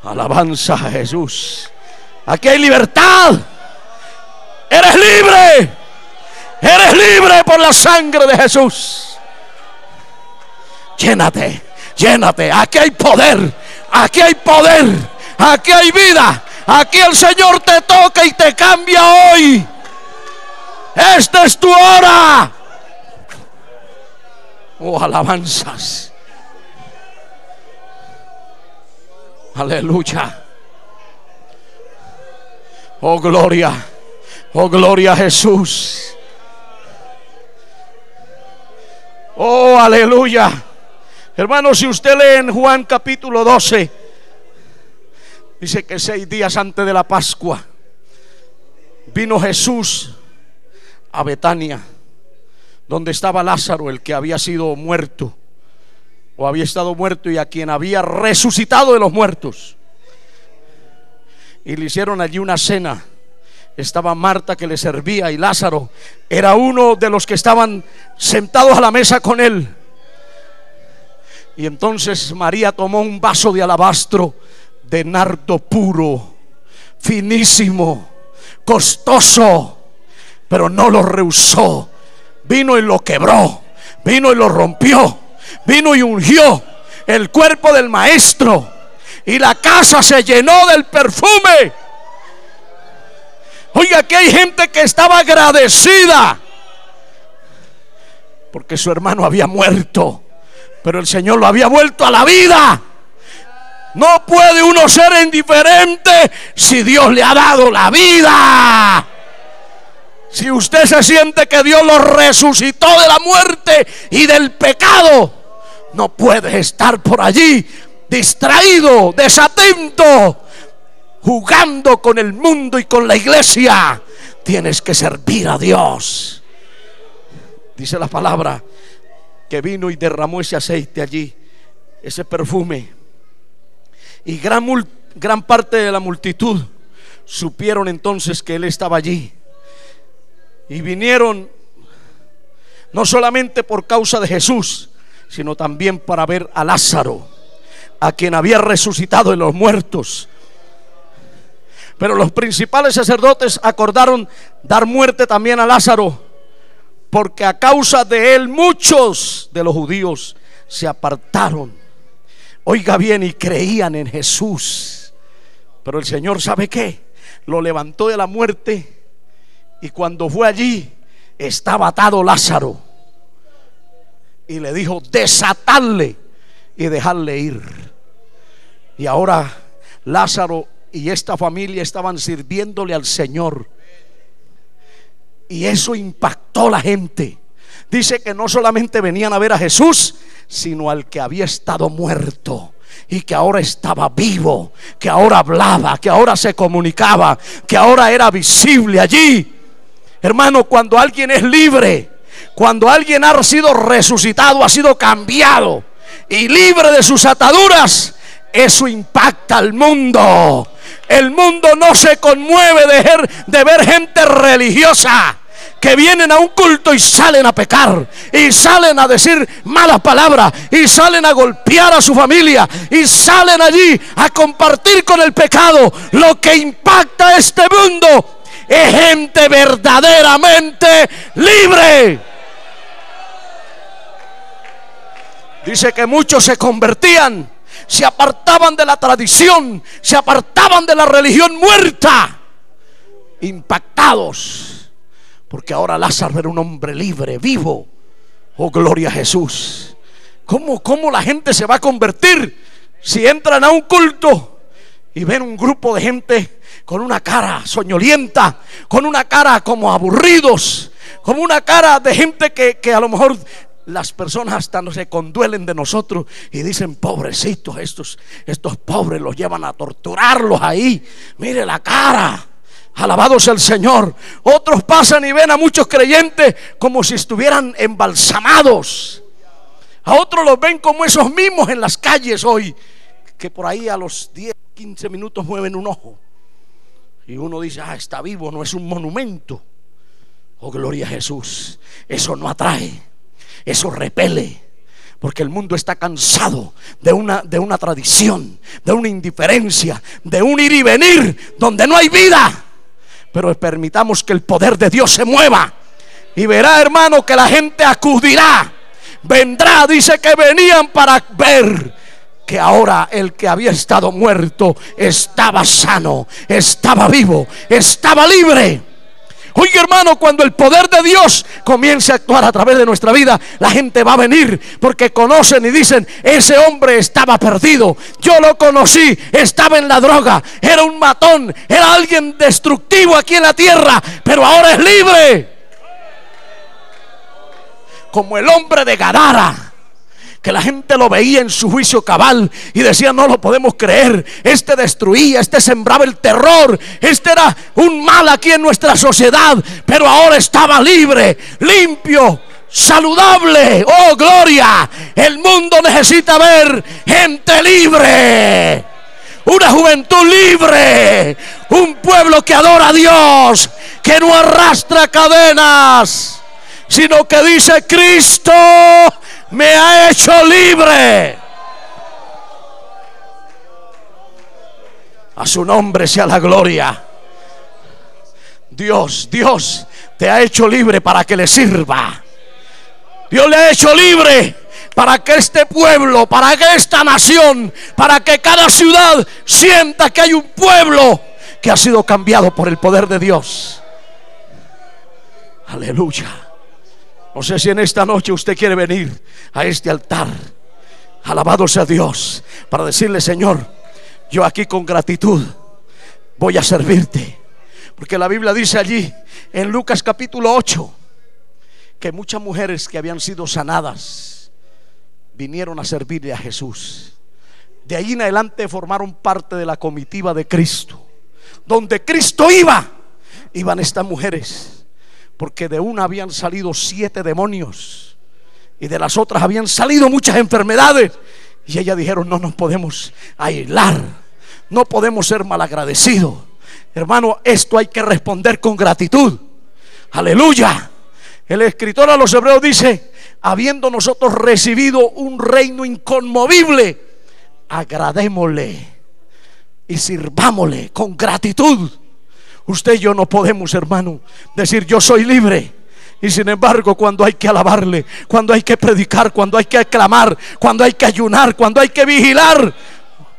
Alabanza a Jesús. Aquí hay libertad. Eres libre. Eres libre por la sangre de Jesús. Llénate, llénate. Aquí hay poder. Aquí hay poder. Aquí hay vida. Aquí el Señor te toca y te cambia hoy. Esta es tu hora. Oh, alabanzas. Aleluya. Oh, gloria. Oh, gloria a Jesús. Oh, aleluya. Hermanos, si usted lee en Juan capítulo 12, dice que 6 días antes de la Pascua vino Jesús a Betania, donde estaba Lázaro, el que había sido muerto, o había estado muerto, y a quien había resucitado de los muertos. Y le hicieron allí una cena. Estaba Marta, que le servía, y Lázaro era uno de los que estaban sentados a la mesa con él. Y entonces María tomó un vaso de alabastro de nardo puro, finísimo, costoso, pero no lo rehusó. Vino y lo quebró, vino y lo rompió, vino y ungió el cuerpo del maestro, y la casa se llenó del perfume. Oiga, aquí hay gente que estaba agradecida porque su hermano había muerto, pero el Señor lo había vuelto a la vida. No puede uno ser indiferente si Dios le ha dado la vida. Si usted se siente que Dios lo resucitó de la muerte y del pecado, no puede estar por allí distraído, desatento, jugando con el mundo y con la iglesia. Tienes que servir a Dios. Dice la palabra que vino y derramó ese aceite allí, ese perfume, y gran parte de la multitud supieron entonces que él estaba allí, y vinieron no solamente por causa de Jesús, sino también para ver a Lázaro, a quien había resucitado de los muertos. Pero los principales sacerdotes acordaron dar muerte también a Lázaro, porque a causa de él muchos de los judíos se apartaron. Oiga bien, y creían en Jesús. Pero el Señor, ¿sabe qué? Lo levantó de la muerte, y cuando fue allí estaba atado Lázaro, y le dijo: desatarle y dejarle ir. Y ahora Lázaro y esta familia estaban sirviéndole al Señor, y eso impactó a la gente. Dice que no solamente venían a ver a Jesús, sino al que había estado muerto y que ahora estaba vivo, que ahora hablaba, que ahora se comunicaba, que ahora era visible allí. Hermano, cuando alguien es libre, cuando alguien ha sido resucitado, ha sido cambiado y libre de sus ataduras, eso impacta al mundo. El mundo no se conmueve de ver gente religiosa que vienen a un culto y salen a pecar, y salen a decir malas palabras, y salen a golpear a su familia, y salen allí a compartir con el pecado. Lo que impacta a este mundo es gente verdaderamente libre. Dice que muchos se convertían, se apartaban de la tradición, se apartaban de la religión muerta, impactados, porque ahora Lázaro era un hombre libre, vivo. Oh, gloria a Jesús. ¿Cómo la gente se va a convertir si entran a un culto y ven un grupo de gente con una cara soñolienta, con una cara como aburridos, como una cara de gente que a lo mejor las personas hasta no se conduelen de nosotros y dicen: pobrecitos, estos pobres los llevan a torturarlos ahí, mire la cara. Alabado sea el Señor. Otros pasan y ven a muchos creyentes como si estuvieran embalsamados. A otros los ven como esos mismos en las calles hoy, que por ahí a los 10, 15 minutos mueven un ojo, y uno dice: ah, está vivo, no es un monumento. Oh, gloria a Jesús. Eso no atrae, eso repele, porque el mundo está cansado de una tradición, de una indiferencia, de un ir y venir donde no hay vida. Pero permitamos que el poder de Dios se mueva, y verá, hermano, que la gente acudirá, vendrá. Dice que venían para ver que ahora el que había estado muerto estaba sano, estaba vivo, estaba libre. Oiga, hermano, cuando el poder de Dios comience a actuar a través de nuestra vida, la gente va a venir porque conocen y dicen: ese hombre estaba perdido, yo lo conocí, estaba en la droga, era un matón, era alguien destructivo aquí en la tierra, pero ahora es libre. Como el hombre de Gadara, que la gente lo veía en su juicio cabal y decía: no lo podemos creer, este destruía, este sembraba el terror, este era un mal aquí en nuestra sociedad, pero ahora estaba libre, limpio, saludable. Oh, gloria. El mundo necesita ver gente libre, una juventud libre, un pueblo que adora a Dios, que no arrastra cadenas, sino que dice: Cristo me ha hecho libre. A su nombre sea la gloria. Dios te ha hecho libre para que le sirva. Dios le ha hecho libre para que este pueblo, para que esta nación, para que cada ciudad sienta que hay un pueblo que ha sido cambiado por el poder de Dios. Aleluya. No sé si en esta noche usted quiere venir a este altar, alabado sea Dios, para decirle: Señor, yo aquí con gratitud voy a servirte. Porque la Biblia dice allí en Lucas capítulo 8 que muchas mujeres que habían sido sanadas vinieron a servirle a Jesús. De ahí en adelante formaron parte de la comitiva de Cristo. Donde Cristo iban estas mujeres, porque de una habían salido 7 demonios y de las otras habían salido muchas enfermedades. Y ellas dijeron: no nos podemos aislar, no podemos ser malagradecidos. Hermano, esto hay que responder con gratitud. Aleluya. El escritor a los Hebreos dice: habiendo nosotros recibido un reino inconmovible, agradémosle y sirvámosle con gratitud. Usted y yo no podemos, hermano, decir: yo soy libre Y sin embargo, cuando hay que alabarle, cuando hay que predicar, cuando hay que aclamar, cuando hay que ayunar, cuando hay que vigilar,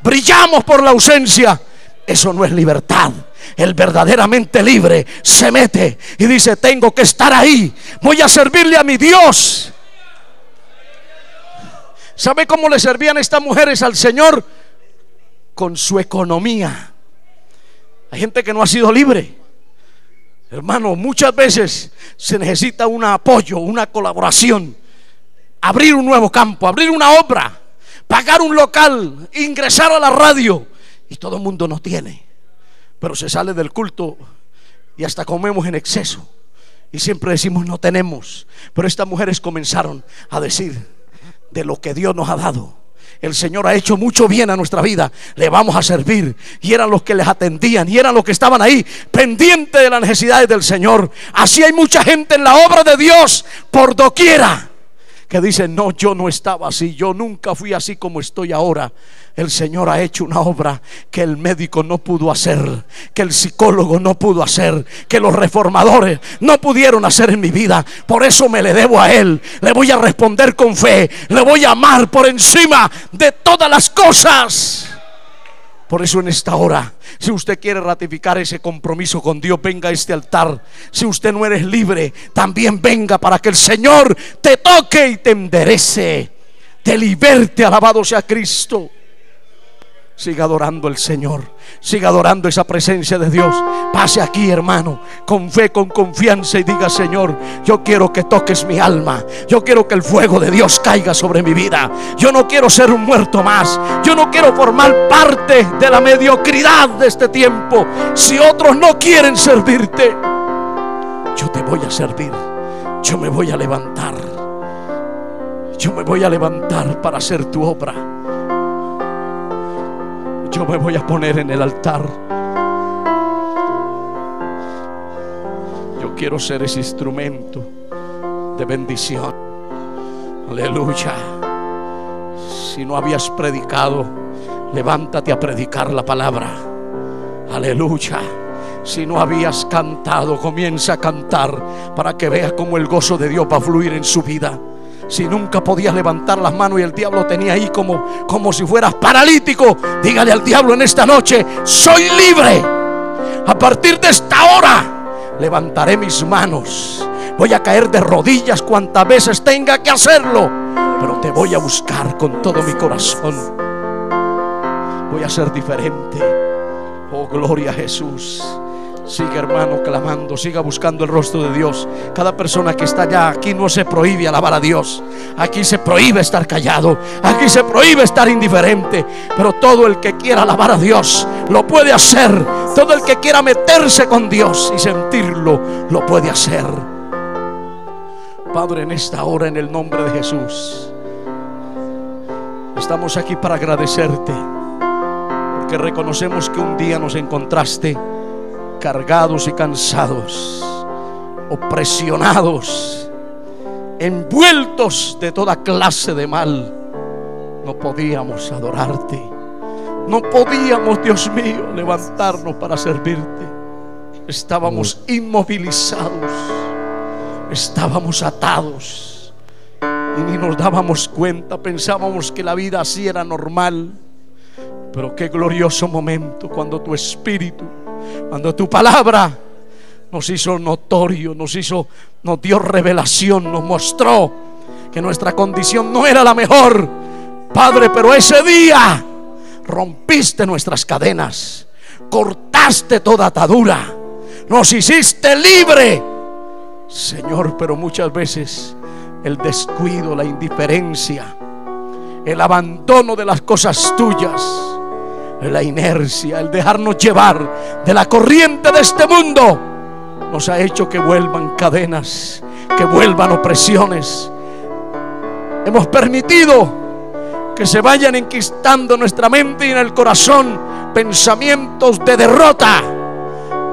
brillamos por la ausencia. Eso no es libertad. El verdaderamente libre se mete y dice: tengo que estar ahí, voy a servirle a mi Dios. ¿Sabe cómo le servían estas mujeres al Señor? Con su economía. Hay gente que no ha sido libre. Hermano, muchas veces se necesita un apoyo, una colaboración, abrir un nuevo campo, abrir una obra, pagar un local, ingresar a la radio, y todo el mundo no tiene, pero se sale del culto y hasta comemos en exceso y siempre decimos no tenemos. Pero estas mujeres comenzaron a decir: de lo que Dios nos ha dado, el Señor ha hecho mucho bien a nuestra vida, le vamos a servir. Y eran los que les atendían, y eran los que estaban ahí pendientes de las necesidades del Señor. Así hay mucha gente en la obra de Dios por doquiera que dicen: no, yo no estaba así, yo nunca fui así como estoy ahora. El Señor ha hecho una obra que el médico no pudo hacer, que el psicólogo no pudo hacer, que los reformadores no pudieron hacer en mi vida. Por eso me le debo a Él, le voy a responder con fe, le voy a amar por encima de todas las cosas. Por eso en esta hora, si usted quiere ratificar ese compromiso con Dios, venga a este altar. Si usted no eres libre, también venga, para que el Señor te toque y te enderece, te liberte. Alabado sea Cristo. Siga adorando al Señor, siga adorando esa presencia de Dios. Pase aquí, hermano, con fe, con confianza, y diga: Señor, yo quiero que toques mi alma, yo quiero que el fuego de Dios caiga sobre mi vida. Yo no quiero ser un muerto más, yo no quiero formar parte de la mediocridad de este tiempo. Si otros no quieren servirte, yo te voy a servir. Yo me voy a levantar, yo me voy a levantar para hacer tu obra. Yo me voy a poner en el altar. Yo quiero ser ese instrumento de bendición. Aleluya. Si no habías predicado, levántate a predicar la palabra. Aleluya. Si no habías cantado, comienza a cantar, para que veas cómo el gozo de Dios va a fluir en su vida. Si nunca podías levantar las manos y el diablo tenía ahí como si fueras paralítico, dígale al diablo en esta noche: soy libre. A partir de esta hora levantaré mis manos, voy a caer de rodillas cuantas veces tenga que hacerlo, pero te voy a buscar con todo mi corazón. Voy a ser diferente. Oh, gloria a Jesús. Siga, hermano, clamando, siga buscando el rostro de Dios. Cada persona que está allá, aquí no se prohíbe alabar a Dios, aquí se prohíbe estar callado, aquí se prohíbe estar indiferente. Pero todo el que quiera alabar a Dios lo puede hacer. Todo el que quiera meterse con Dios y sentirlo, lo puede hacer. Padre, en esta hora, en el nombre de Jesús, estamos aquí para agradecerte, porque reconocemos que un día nos encontraste cargados y cansados, opresionados, envueltos de toda clase de mal. No podíamos adorarte, no podíamos, Dios mío, levantarnos para servirte. Estábamos inmovilizados, estábamos atados y ni nos dábamos cuenta. Pensábamos que la vida así era normal. Pero qué glorioso momento cuando tu espíritu, cuando tu palabra nos hizo notorio, nos dio revelación, nos mostró que nuestra condición no era la mejor, Padre. Pero ese día rompiste nuestras cadenas, cortaste toda atadura, nos hiciste libre, Señor. Pero muchas veces el descuido, la indiferencia, el abandono de las cosas tuyas, la inercia, el dejarnos llevar de la corriente de este mundo, nos ha hecho que vuelvan cadenas, que vuelvan opresiones. Hemos permitido que se vayan enquistando en nuestra mente y en el corazón pensamientos de derrota,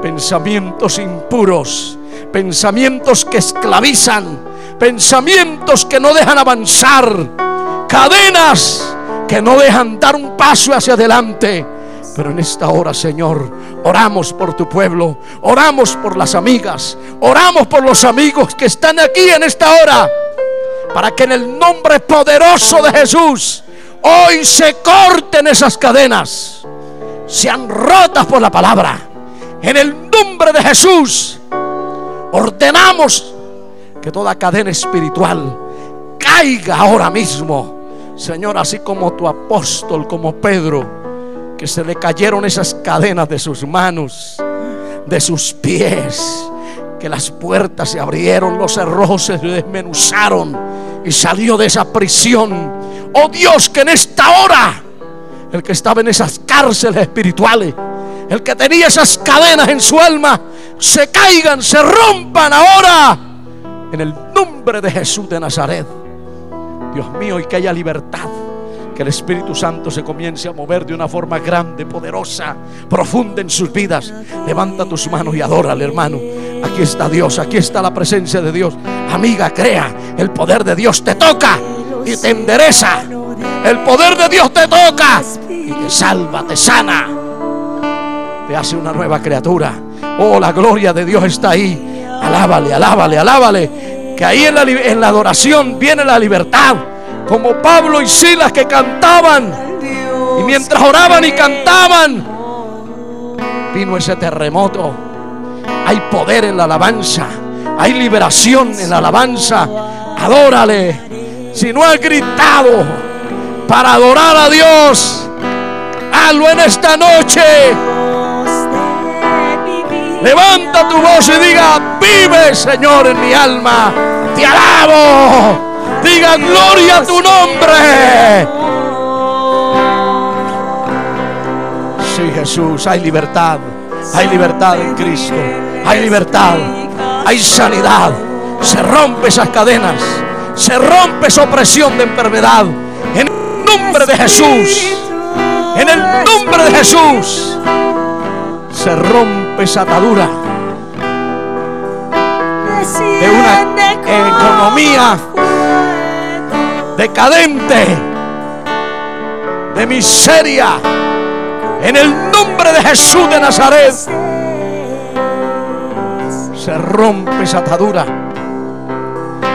pensamientos impuros, pensamientos que esclavizan, pensamientos que no dejan avanzar, cadenas que no dejan dar un paso hacia adelante, Pero en esta hora, Señor, oramos por tu pueblo, oramos por las amigas, oramos por los amigos que están aquí en esta hora, para que en el nombre poderoso de Jesús hoy se corten esas cadenas, sean rotas por la palabra. En el nombre de Jesús ordenamos que toda cadena espiritual caiga ahora mismo, Señor, así como tu apóstol, como Pedro, que se le cayeron esas cadenas de sus manos, de sus pies, que las puertas se abrieron, los cerrojos se desmenuzaron y salió de esa prisión. Oh Dios, que en esta hora el que estaba en esas cárceles espirituales, el que tenía esas cadenas en su alma, se caigan, se rompan ahora, en el nombre de Jesús de Nazaret. Dios mío, y que haya libertad, que el Espíritu Santo se comience a mover de una forma grande, poderosa, profunda en sus vidas. Levanta tus manos y adórale, hermano. Aquí está Dios, aquí está la presencia de Dios. Amiga, crea, el poder de Dios te toca y te endereza. El poder de Dios te toca y te salva, te sana, te hace una nueva criatura. Oh, la gloria de Dios está ahí. Alábale, alábale, alábale. Que ahí en la adoración viene la libertad. Como Pablo y Silas, que cantaban, y mientras oraban y cantaban, vino ese terremoto. Hay poder en la alabanza, hay liberación en la alabanza. Adórale. Si no has gritado para adorar a Dios, hazlo en esta noche. Levanta tu voz y diga: vive, Señor, en mi alma, te alabo. Diga: gloria a tu nombre. Sí, Jesús, hay libertad en Cristo, hay libertad, hay sanidad. Se rompe esas cadenas, se rompe esa opresión de enfermedad. En el nombre de Jesús, en el nombre de Jesús, se rompe esa atadura de una economía decadente, de miseria. En el nombre de Jesús de Nazaret, se rompe esa atadura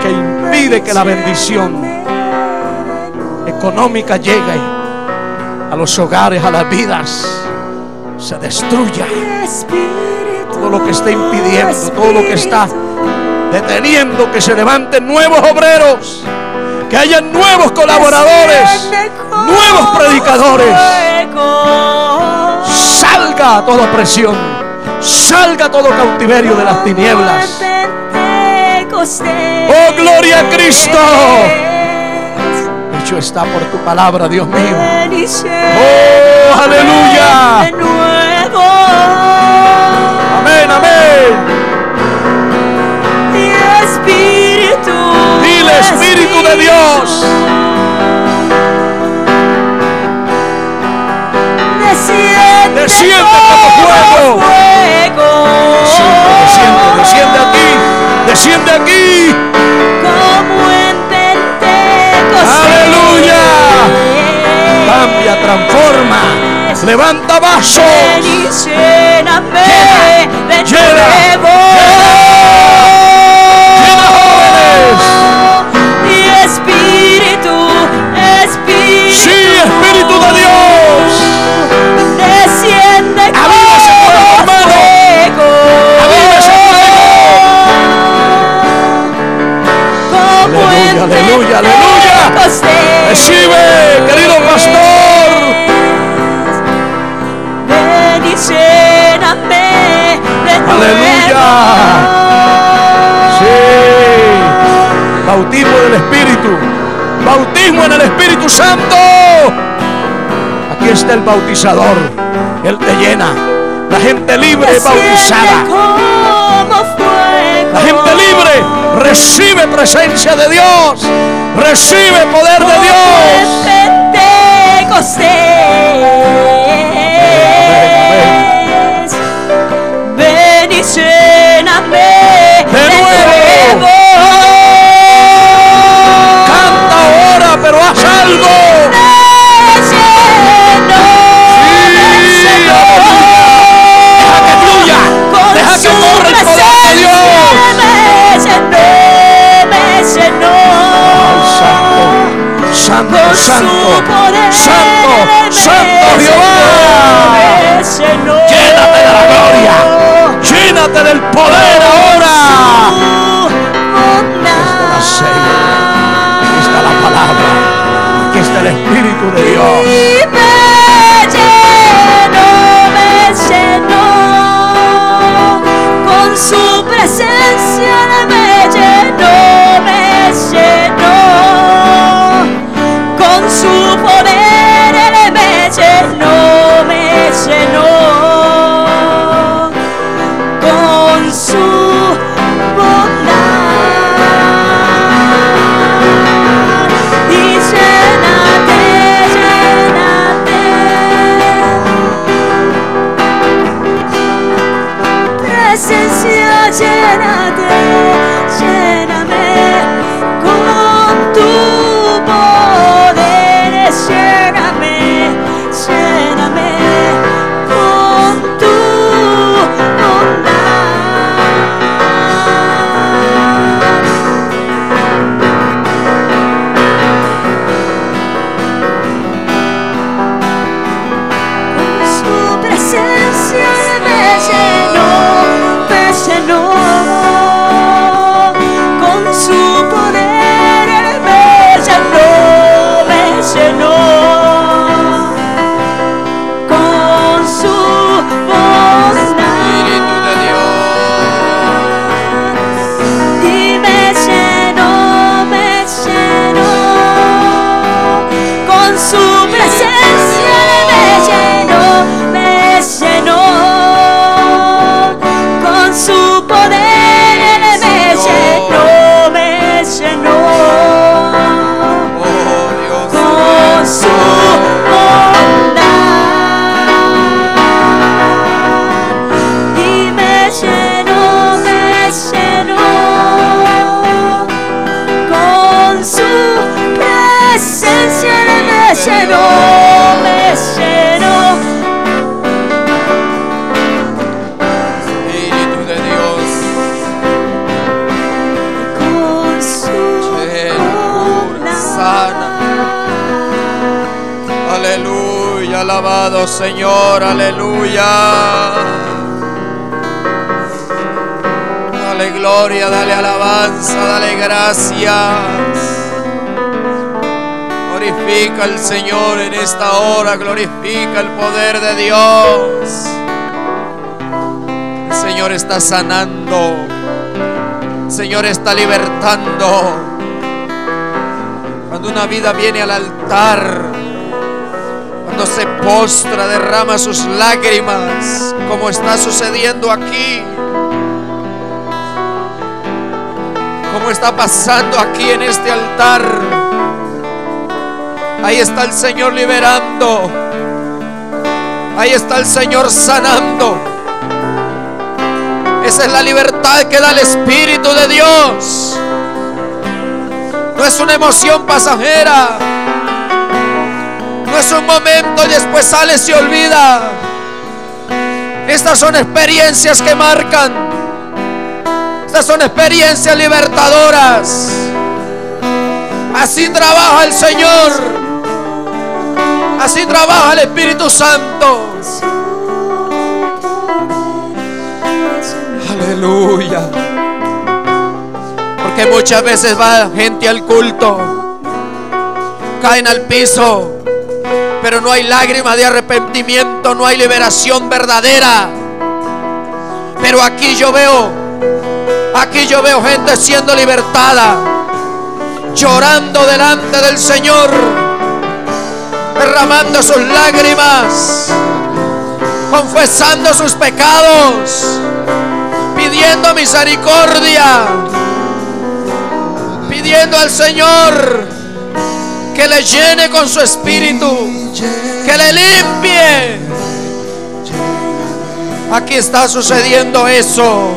que impide que la bendición económica llegue a los hogares, a las vidas. Se destruya todo lo que está impidiendo, todo lo que está deteniendo que se levanten nuevos obreros, que haya nuevos colaboradores, nuevos predicadores. Salga toda opresión, salga todo cautiverio de las tinieblas. Oh, gloria a Cristo. Hecho está por tu palabra, Dios mío. Oh, aleluya. Amén, amén. Dile: Espíritu de Dios, desciende como fuego. Desciende aquí, desciende aquí. Aleluya. Cambia, transforma, levanta vasos. Llena jóvenes. Sí, Espíritu de Dios, desciende aviva ese fuego, hermano. Aviva ese fuego. Aleluya, aleluya, aleluya. Recibe, querido pastor. Ven y lléname de tu Aleluya. Sí. Bautismo del Espíritu. Bautismo en el Espíritu Santo. Aquí está el bautizador. Él te llena. La gente libre es bautizada. La gente libre recibe presencia de Dios, recibe poder de Dios. Ven y lléname de nuevo. Canta ahora, pero haz algo. Sí. Con santo, su poder santo, me santo Jehová. llenó. Llénate de la gloria, llénate del poder ahora. Aquí está el aceite, aquí está la palabra, aquí está el Espíritu de Dios. Y me llenó, con su presencia me llenó, con su poder Él me llenó, con su bondad. Y llénate, presencia, lléname con tu poder, lléname con tu bondad. Con su presencia me llenó, con su poder Él me llenó, con su bondad. Y me llenó, con su presencia me llenó, con su poder Él me llenó, con su bondad. Y me llenó, con su presencia Él me llenó. Espíritu de Dios, Con su cura, sana. Aleluya, alabado Señor, aleluya. Dale gloria, dale alabanza, dale gracias. Glorifica al Señor en esta hora, glorifica el poder de Dios. El Señor está sanando, el Señor está libertando. Cuando una vida viene al altar, cuando se postra, derrama sus lágrimas, como está sucediendo aquí, como está pasando aquí en este altar. Ahí está el Señor liberando, ahí está el Señor sanando. Esa es la libertad que da el Espíritu de Dios. No es una emoción pasajera, no es un momento y después sale y se olvida. Estas son experiencias que marcan, estas son experiencias libertadoras. Así trabaja el Señor, así trabaja el Espíritu Santo. Aleluya. Porque muchas veces va gente al culto, caen al piso, pero no hay lágrimas de arrepentimiento, no hay liberación verdadera. Pero aquí yo veo gente siendo libertada, llorando delante del Señor, derramando sus lágrimas, confesando sus pecados, pidiendo misericordia, pidiendo al Señor que le llene con su espíritu, que le limpie. Aquí está sucediendo eso.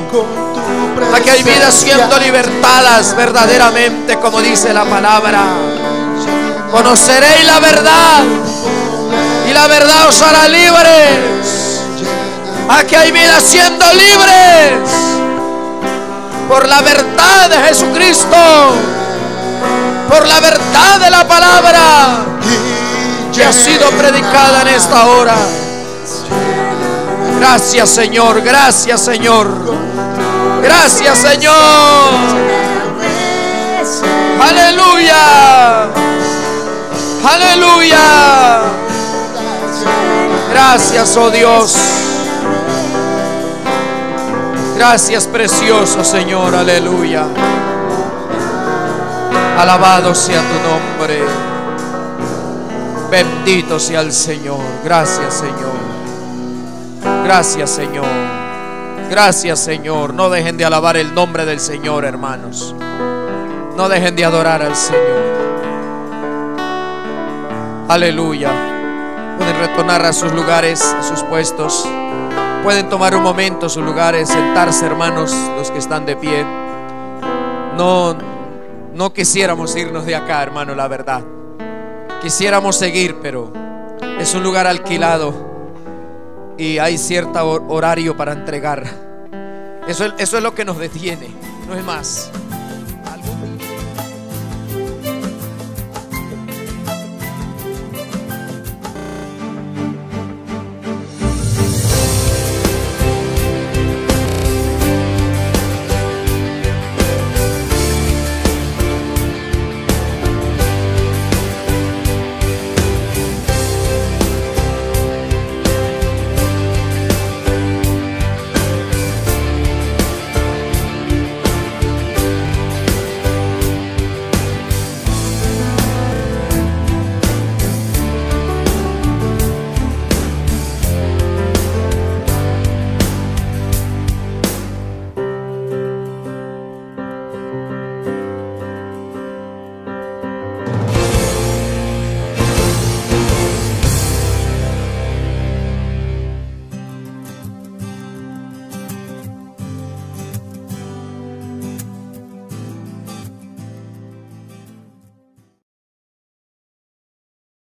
Aquí hay vidas siendo libertadas verdaderamente, como dice la palabra. Conoceréis la verdad y la verdad os hará libres. Aquí hay vidas siendo libres por la verdad de Jesucristo. por la verdad de la palabra que ha sido predicada en esta hora. Gracias, Señor, gracias, Señor. Gracias, Señor. Aleluya. Aleluya. Gracias, oh Dios. Gracias, precioso Señor. Aleluya. Alabado sea tu nombre. Bendito sea el Señor. Gracias, Señor. Gracias, Señor. Gracias, Señor. No dejen de alabar el nombre del Señor, hermanos. No dejen de adorar al Señor. Aleluya. Pueden retornar a sus lugares, a sus puestos. Pueden tomar un momento sus lugares, sentarse, hermanos, los que están de pie. No quisiéramos irnos de acá, hermano, la verdad. Quisiéramos seguir, pero es un lugar alquilado y hay cierto horario para entregar. Eso es lo que nos detiene, no es más.